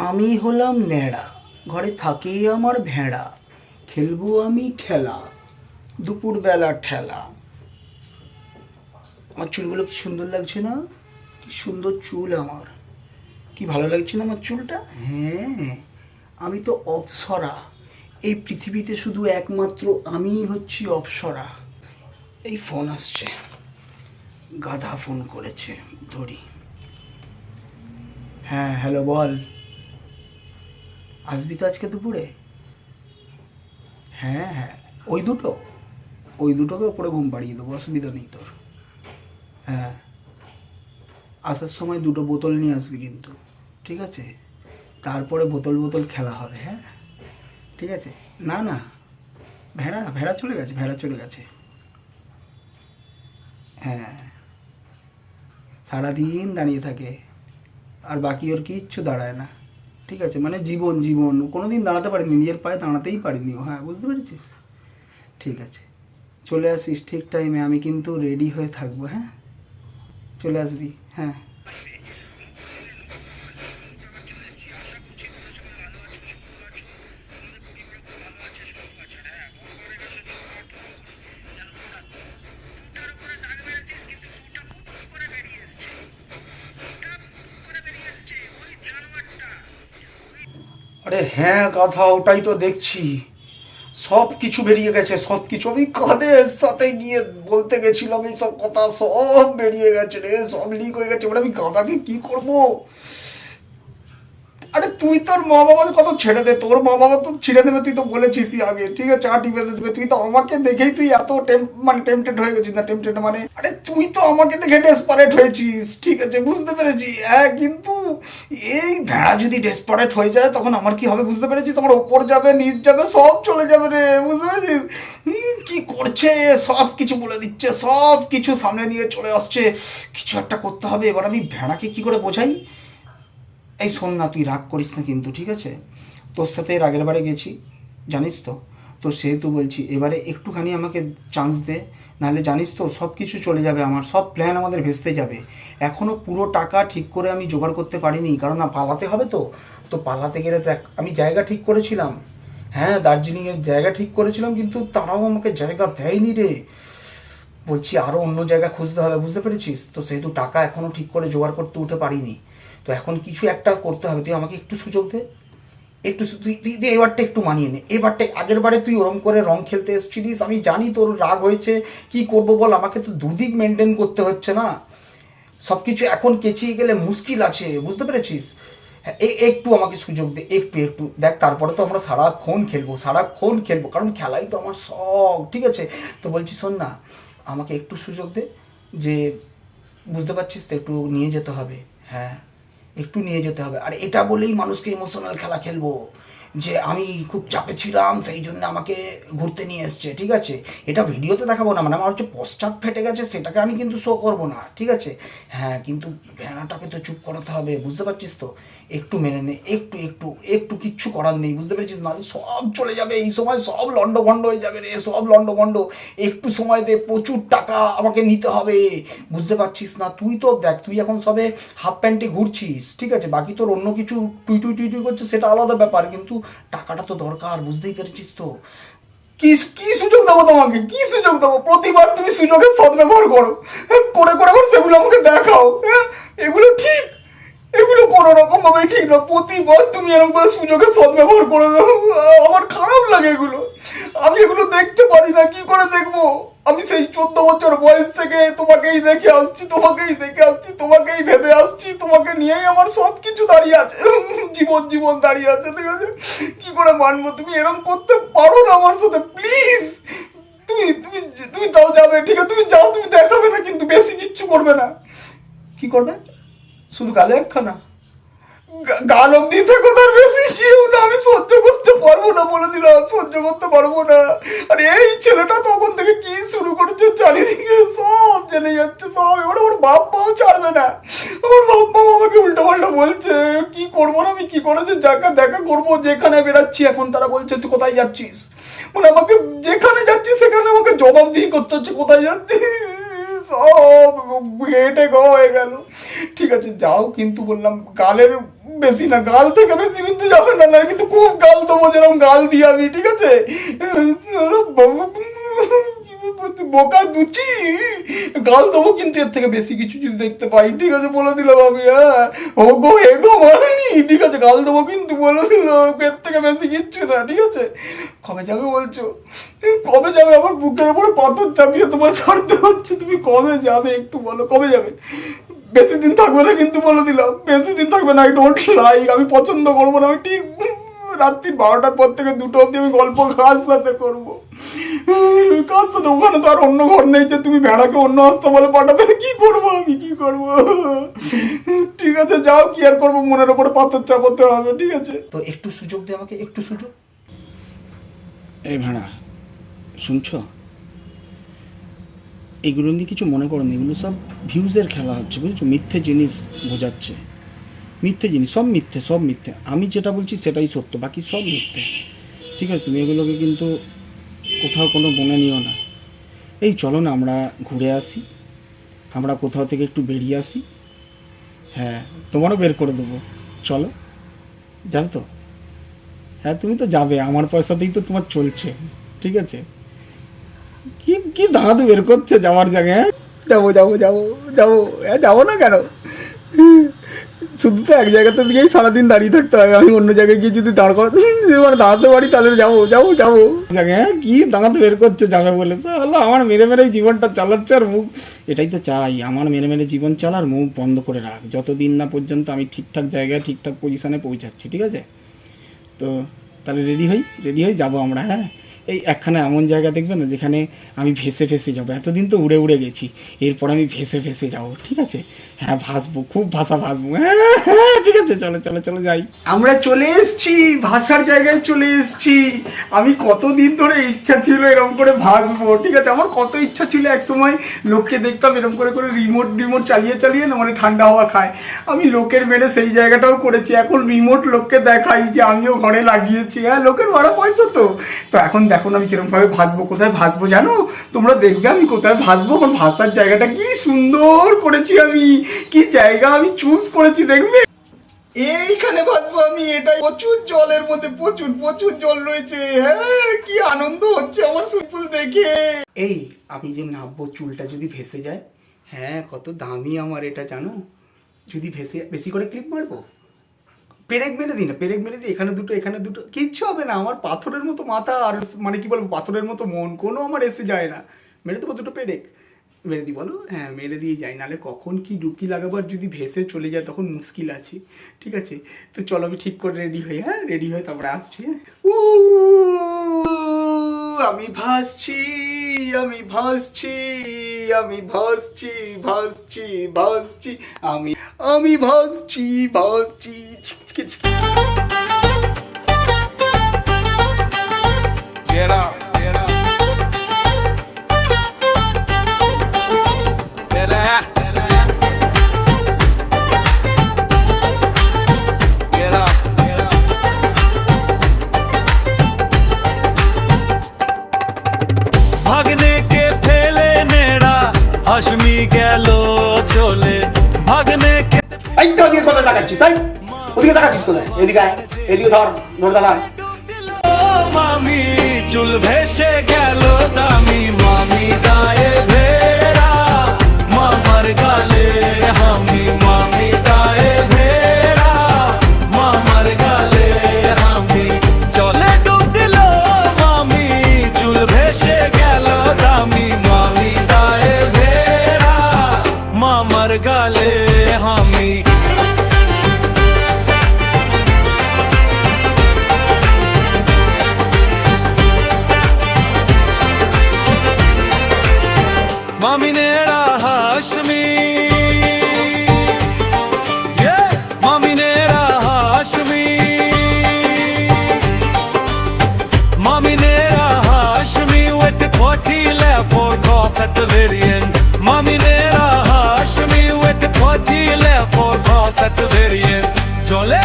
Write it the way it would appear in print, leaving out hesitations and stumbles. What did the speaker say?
আমি হলাম ন্যাড়া, ঘরে থাকে আমার ভেড়া, খেলবো আমি খেলা, দুপুরবেলা ঠেলা। আমার চুলগুলো কি সুন্দর লাগছে না? কি সুন্দর চুল আমার, কি ভালো লাগছে না আমার চুলটা? হ্যাঁ, আমি তো অপ্সরা। এই পৃথিবীতে শুধু একমাত্র আমিই হচ্ছি অপ্সরা। এই ফোন আসছে, গাধা ফোন করেছে, ধরি। হ্যাঁ, হ্যালো, বল। আসবি তো আজকে দুপুরে? হ্যাঁ হ্যাঁ, ওই দুটো, ওই দুটোকে ওপরে ঘুম পাড়িয়ে দেবো, অসুবিধা নেই তোর। হ্যাঁ, আসার সময় দুটো বোতল নিয়ে আসবি কিন্তু, ঠিক আছে? তারপরে বোতল বোতল খেলা হবে, হ্যাঁ? ঠিক আছে। না না, ভেড়া ভেড়া চলে গেছে, ভেড়া চলে গেছে। হ্যাঁ, সারাদিন দাঁড়িয়ে থাকে, আর বাকি ওর কিচ্ছু দাঁড়ায় না। ঠিক আছে, মানে জীবন জীবন কোনো দিন দাঁড়াতে পারিনি, নিজের পায়ে দাঁড়াতেই পারিনি ও। হ্যাঁ, বুঝতে পেরেছিস? ঠিক আছে, চলে আসিস ঠিক টাইমে, আমি কিন্তু রেডি হয়ে থাকবো, হ্যাঁ? চলে আসবি, হ্যাঁ। আরে হ্যাঁ গাধা, ওটাই তো দেখছি। সব কিছু বেরিয়ে গেছে, সব কিছু। আমি কাদের সাথে গিয়ে বলতে গেছিলাম এইসব কথা, সব বেরিয়ে গেছে রে, সব লিক হয়ে গেছে। এবার আমি গাধাকে কি করব? আরে তুই তোর মা বাবার কথা ছেড়ে দে, তোর মা বাবা তো ছেড়ে দেবে, তুই তো বলেছিসই আগে। ঠিক আছে, চা টিপে দেবে। তুই তো আমাকে দেখেই তুই এত মানে টেম্পটেড হয়ে গেছিস, না টেম্পটেড মানে, আরে তুই তো আমাকে দেখে ডেসপারেট হয়েছিস। ঠিক আছে, বুঝতে পেরেছি। হ্যাঁ, কিন্তু এই ভেড়া যদি ডেসপারেট হয়ে যায় তখন আমার কি হবে বুঝতে পেরেছিস? আমার ওপর যাবে, নিচ যাবে, সব চলে যাবে রে, বুঝতে পেরেছিস? কি করছে, সব কিছু বলে দিচ্ছে, সব কিছু সামনে দিয়ে চলে আসছে। কিছু একটা করতে হবে। এবার আমি ভেড়াকে কি করে বোঝাই? এই শোন না, তুই রাগ করিস না কিন্তু, ঠিক আছে? তোর সাথে এর আগের বারে গেছি, জানিস তো। তো সেহেতু বলছি, এবারে একটুখানি আমাকে চান্স দে, নাহলে জানিস তো সব কিছু চলে যাবে, আমার সব প্ল্যান আমাদের ভেস্তে যাবে। এখনও পুরো টাকা ঠিক করে আমি জোগাড় করতে পারিনি, কারণ না পালাতে হবে তো। তো পালাতে গেলে তো আমি জায়গা ঠিক করেছিলাম। হ্যাঁ, দার্জিলিংয়ের জায়গা ঠিক করেছিলাম, কিন্তু তারাও আমাকে জায়গা দেয়নি রে। বলছি আরও অন্য জায়গা খুঁজতে হবে, বুঝতে পেরেছিস? তো সেহেতু টাকা এখনও ঠিক করে জোগাড় করতে উঠে পারিনি। তো এখন কিছু একটা করতে হবে, তুই আমাকে একটু সুযোগ দে। একটু তুই তুই তুই এবারটা একটু মানিয়ে নে। এবারটা, আগের বারে তুই ওরম করে রং খেলতে এসেছিলিস, আমি জানি তোর রাগ হয়েছে। কি করবো বল, আমাকে তো দুদিক মেনটেন করতে হচ্ছে না। সব কিছু এখন কেচিয়ে গেলে মুশকিল আছে, বুঝতে পেরেছিস? হ্যাঁ, একটু আমাকে সুযোগ দে, একটু একটু দেখ। তারপরে তো আমরা সারাক্ষণ খেলবো, সারাক্ষণ খেলবো, কারণ খেলাই তো আমার শখ, ঠিক আছে? তো বলছি শোন না, আমাকে একটু সুযোগ দে। যে বুঝতে পারছিস তো, একটু নিয়ে যেতে হবে। হ্যাঁ, একটু নিয়ে যেতে হবে। আর এটা বলেই মানুষকে ইমোশনাল খেলা খেলবো যে আমি খুব চাপে ছিলাম, সেই জন্য আমাকে ঘুরতে নিয়ে এসছে, ঠিক আছে? এটা ভিডিওতে দেখাবো না, মানে আমার হচ্ছে পশ্চাৎ ফেটে গেছে, সেটাকে আমি কিন্তু শো করবো না, ঠিক আছে? হ্যাঁ, কিন্তু ভেড়াটাকে তো চুপ করাতে হবে, বুঝতে পারছিস তো? একটু মেনে নে, একটু একটু একটু, কিচ্ছু করার নেই, বুঝতে পেরেছিস? নাহলে সব চলে যাবে এই সময়, সব লন্ডভন্ড হয়ে যাবে রে, সব লন্ডভন্ড। একটু সময় দে, প্রচুর টাকা আমাকে নিতে হবে, বুঝতে পারছিস না? তুই তো দেখ, তুই এখন সবে হাফ প্যান্টে ঘুরছিস, ঠিক আছে? বাকি তোর অন্য কিছু টুই টুই টুই টুই করছে, সেটা আলাদা ব্যাপার, কিন্তু টাকাটা তো দরকার, বুঝতেই পেরেছিস তো? কি কি সুযোগ দেবো তোমাকে, কি সুযোগ দেবো? প্রতিবার তুমি সুযোগের সদ্ব্যবহার করো, করে করে আবার সেগুলো আমাকে দেখাও। হ্যাঁ, এগুলো ঠিক? এগুলো কোনো রকম ভাবে ঠিক না। প্রতিবার তুমি এরকম করে সুযোগের সদ্ব্যবহার করে দাও, আমার খারাপ লাগে এগুলো। আমি এগুলো দেখতে পারি না, কি করে দেখবো? আমি সেই 14 বছর বয়স থেকে তোমাকেই দেখে আসছি, তোমাকেই দেখে আসছি, তোমাকেই ভেবে আসছি, তোমাকে নিয়েই আমার সব কিছু দাঁড়িয়ে আছে, জীবন জীবন দাঁড়িয়ে আছে, ঠিক আছে? কি করে মানবো? তুমি এরকম করতে পারো না আমার সাথে, প্লিজ। তুমি তুমি তুমি তাও যাবে, ঠিক আছে? তুমি যাও, তুমি দেখাবে না, কিন্তু বেশি কিচ্ছু করবে না। কি করবে? শুধু গালে একখানা? গাল অব্দি থেকে তার বেশি শিও না, আমি সহ্য করতে পারবো না, বলে দিলাম, সহ্য করতে পারবো না। আর এই ছেলেটা তখন থেকে কি শুরু করেছে, চারিদিকে সব জেনে যাচ্ছে সব। এবার আমার বাপ মাও ছাড়বে না, আমার বাপ মাও আমাকে উল্টো পাল্টা বলছে। কি করবো না, আমি কি করে যে জায়গা দেখা করবো? যেখানে বেরাচ্ছি এখন তারা বলছে তুই কোথায় যাচ্ছিস, মানে আমাকে যেখানে যাচ্ছি সেখানে আমাকে জবাবদিহি করতে হচ্ছে, কোথায় যাচ্ছিস, সব হেঁটে হয়ে গেল। ঠিক আছে, যাও, কিন্তু বললাম গালের বেশি না, গাল থেকে বেশি কিন্তু যাবে না, না কিন্তু খুব গাল দেবো, যেরকম গাল দিই আমি, ঠিক আছে? বোকা দুচি, গাল দেবো কিন্তু এর থেকে বেশি কিছু যদি দেখতে পাই, ঠিক আছে? বলে দিলাম আমি, হ্যাঁ ও গো এগো মানেনি, ঠিক আছে? গাল দেবো কিন্তু, বলে দিলাম, এর থেকে বেশি কিচ্ছু না, ঠিক আছে? কবে যাবে বলছো? কবে যাবে? আমার বুকের উপরে পাথর চাপিয়ে তোমার ছাড়তে হচ্ছে, তুমি কবে যাবে একটু বলো, কবে যাবে? বেশি দিন থাকবে না কিন্তু, বলে দিলাম, বেশি দিন থাকবে না, আই ডোন্ট লাইক, আমি পছন্দ করবো না, আমি ঠিক রাত্রি 12টার পর থেকে 2টো অবধি আমি গল্প কার সাথে করবো? কার সাথে? ওখানে তো আর অন্য ঘর নেই যে তুমি ভেড়াকে অন্য হাসপাতালে পাঠাবে, কি করবো আমি, কি করবো? ঠিক আছে যাও, কি আর করবো, মনের ওপরে পাথর চাপাতে হবে, ঠিক আছে? তো একটু সুযোগ দে আমাকে, একটু সুযোগ। এই ভেড়া শুনছো, এগুলো নিয়ে কিছু মনে করো না, এগুলো সব ভিউজের খেলা হচ্ছে, বুঝেছো? মিথ্যে জিনিস বোঝাচ্ছে, মিথ্যে জিনিস, সব মিথ্যে, সব মিথ্যে। আমি যেটা বলছি সেটাই সত্য, বাকি সব মিথ্যে, ঠিক আছে? তুমি এগুলোকে কিন্তু কোথাও কোনো মনে নিও না। এই চলো না আমরা ঘুরে আসি, আমরা কোথাও থেকে একটু বেরিয়ে আসি। হ্যাঁ তোমারও বের করে দেবো, চলো, যাবে তো? হ্যাঁ তুমি তো যাবে, আমার পয়সাতেই তো তোমার চলছে, ঠিক আছে? কি কি দাঁড়াতে বের করছে যাওয়ার জায়গায়? যাবো যাবো যাবো যাবো, হ্যাঁ যাবো না কেন? শুধু তো এক জায়গাতে দিয়েই সারাদিন দাঁড়িয়ে থাকতে হবে, আমি অন্য জায়গায় গিয়ে যদি দাঁড় করা মানে দাঁড়াতে পারি তাহলে যাবো যাবো যাবো জায়গায়। হ্যাঁ কি দাঁড়াতে বের করছে যাবে বলে, তো হলো আমার মেরে মেরেই জীবনটা চালাচ্ছে, আর মুখ, এটাই তো চাই, আমার মেরে মেরে জীবন চালার, মুখ বন্ধ করে রাখ যতদিন না পর্যন্ত আমি ঠিকঠাক জায়গায় ঠিকঠাক পজিশনে পৌঁছাচ্ছি, ঠিক আছে? তো তাহলে রেডি হই যাবো আমরা। হ্যাঁ এই একখানা এমন জায়গা দেখবে না যেখানে আমি ভেসে ভেসে যাবো, এতদিন তো উড়ে উড়ে গেছি, এরপর আমি ভেসে ভেসে যাবো, ঠিক আছে? হ্যাঁ ভাসবো, খুব ভাসবো, হ্যাঁ ঠিক আছে, চলো চলো চলো যাই। আমরা চলে এসছি, ভাষার জায়গায় চলে এসছি। আমি কতদিন ধরে ইচ্ছা ছিল এরকম করে ভাসবো, ঠিক আছে? আমার কত ইচ্ছা ছিল, এক সময় লোককে দেখতাম এরকম করে করে রিমোট চালিয়ে না, মানে ঠান্ডা হাওয়া খায়, আমি লোকের মেরে সেই জায়গাটাও করেছি, এখন রিমোট লোককে দেখাই যে আমিও ঘরে লাগিয়েছি। হ্যাঁ লোকের ভাড়া পয়সা তো এখন দেখুন আমি কিরকমভাবে ভাসবো, কোথায় ভাসবো জানো? তোমরা দেখবে আমি কোথায় ভাসবো, আমার ভাষার জায়গাটা কি সুন্দর করেছি আমি, কি জায়গা আমি চুজ করেছি দেখবে, এইখানে ভাসবো আমি। এটাই প্রচুর জলের মধ্যে, প্রচুর প্রচুর জল রয়েছে। হ্যাঁ কি আনন্দ হচ্ছে আমার সুইপুল দেখে। এই আমি যে নামবো, চুলটা যদি ভেসে যায়, হ্যাঁ কত দামি আমার এটা জানো? যদি ভেসে, বেশি করে ক্লিপ মারবো, পেরেক মেরে দিই না, পেরেক মেরে দিই, এখানে দুটো, কিচ্ছু হবে না। আমার পাথরের মতো মাথা, আর মানে কি বলবো, পাথরের মতো মন, কোনো আমার এসে যায় না। মেরে দেবো দুটো পেরেক, মেরে দিই বলো? হ্যাঁ মেরে দিয়ে যাই, নাহলে কখন কি ডুবকি লাগাবার যদি ভেসে চলে যায় তখন মুশকিল আছে, ঠিক আছে? তো চলো আমি ঠিক করে রেডি হই, হ্যাঁ রেডি হয়ে তারপরে আসছি। আমি ভাসছি, আমি ভাসছি, আমি ভাসছি ভাসছি ভাসছি, আমি ভাসছি ভাসছি। Get up, get up. Get up, get up. Get up, get up. भागने के फैले नेड़ा हाशमी गैलो चले भागने के এই তো ওদিকে কোথায় তাকাচ্ছিস? ওদিকে তাকাচ্ছিস কোথায়? এদিকে ধর দাঁড়া। मामी चुल भेसे गैलो दामी मामी दाए भेरा मामर गाले हामी मामी दाए भेरा मामर गाले हामी चले डूब दिलो मामी चुल भेसे गैलो दामी मामी दाए भेरा मामर गाले हामी Mami nera Hashmi, yeah. Mami nera Hashmi, Mami nera Hashmi with the 40 left for cough at the very end. Mami nera Hashmi with the 40 left for cough at the very end. Chole